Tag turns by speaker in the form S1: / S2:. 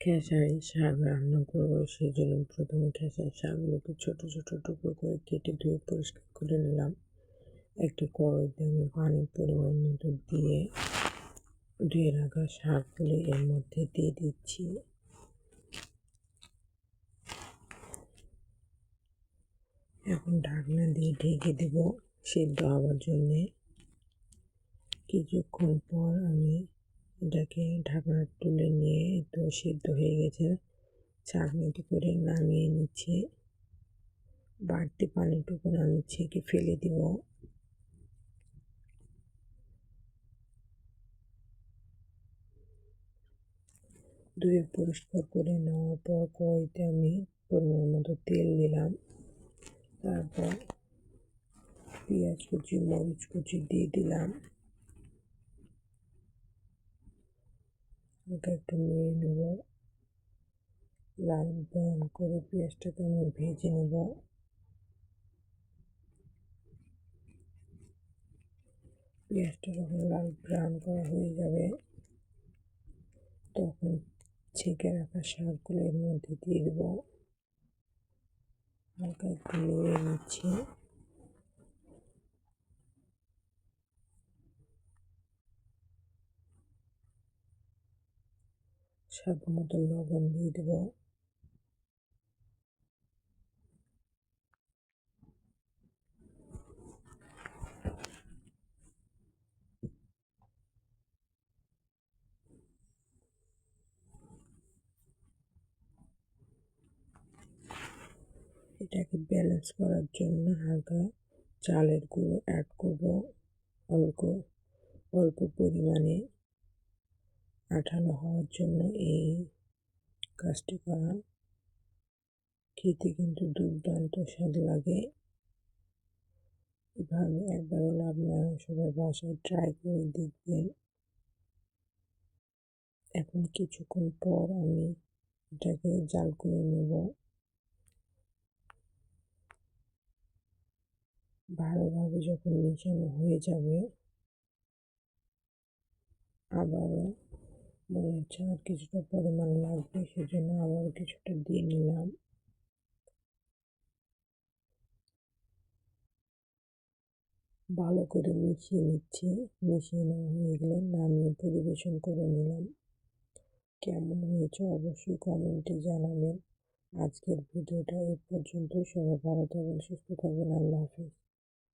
S1: খেসারি শাক রান্না করবো, সেই জন্য প্রথমে খেসারি শাকগুলোকে ছোট ছোট টুকরো করে কেটে ধুয়ে পরিষ্কার করে নিলাম। একটি কড়াইতে আমি পানির পরিমাণ মতো দিয়ে ধুয়ে রাখা শাকগুলি এর মধ্যে দিয়ে দিচ্ছি। এখন ঢাকনা দিয়ে ঢেকে দেব সিদ্ধ হওয়ার জন্যে। কিছুক্ষণ পর আমি এটাকে ঢাকনা তুলে নিয়ে তো সিদ্ধ হয়ে গেছে, ছাঁকনিতে করে নামিয়ে নিচ্ছি। বাড়তি পানিটুকু আমি ছেঁকে ফেলে দিব। ধুয়ে পরিষ্কার করে নেওয়ার পর কড়াইতে আমি পরিমাণ মতো তেল দিলাম। তারপর পেঁয়াজ কুচি, মরিচ কুচি দিয়ে দিলাম। হালকা একটু নিয়ে নেব, লাল ব্রাউন করে পেঁয়াজটাকে আমি ভেজে নেব। পেঁয়াজটা যখন লাল ব্রাউন করা হয়ে যাবে তখন ছেঁকে রাখা শাকগুলো এর মধ্যে দিয়ে দেব। হালকা একটু নেড়ে নিচ্ছি। স্বাদ মতো লবণ দিয়ে দেব। এটাকে ব্যালেন্স করার জন্য হালকা চালের গুঁড়ো অ্যাড করব, অল্প অল্প পরিমাণে। আঠালো হওয়ার জন্য এই কাজটি করা। খেতে কিন্তু দুর্দান্ত স্বাদ লাগে। এভাবে একবার হলে আপনারা সবাই বাসায় ট্রাই করে দেখবেন। এখন কিছুক্ষণ পর আমি এটাকে জাল করে নেব। ভালোভাবে যখন মিশানো হয়ে যাবে, আবারও মনে হচ্ছে আর কিছুটা পরিমাণ লাগবে, সেজন্য আবারও কিছুটা দিয়ে নিলাম। ভালো করে মিশিয়ে নিচ্ছি। মিশিয়ে নেওয়া হয়ে গেলে নামিয়ে পরিবেশন করে নিলাম। কেমন হয়েছে অবশ্যই কমেন্টে জানাবেন। আজকের ভিডিওটা এ পর্যন্ত। সবাই ভালো থাকবেন, সুস্থ থাকবেন। আল্লাহ হাফেজ।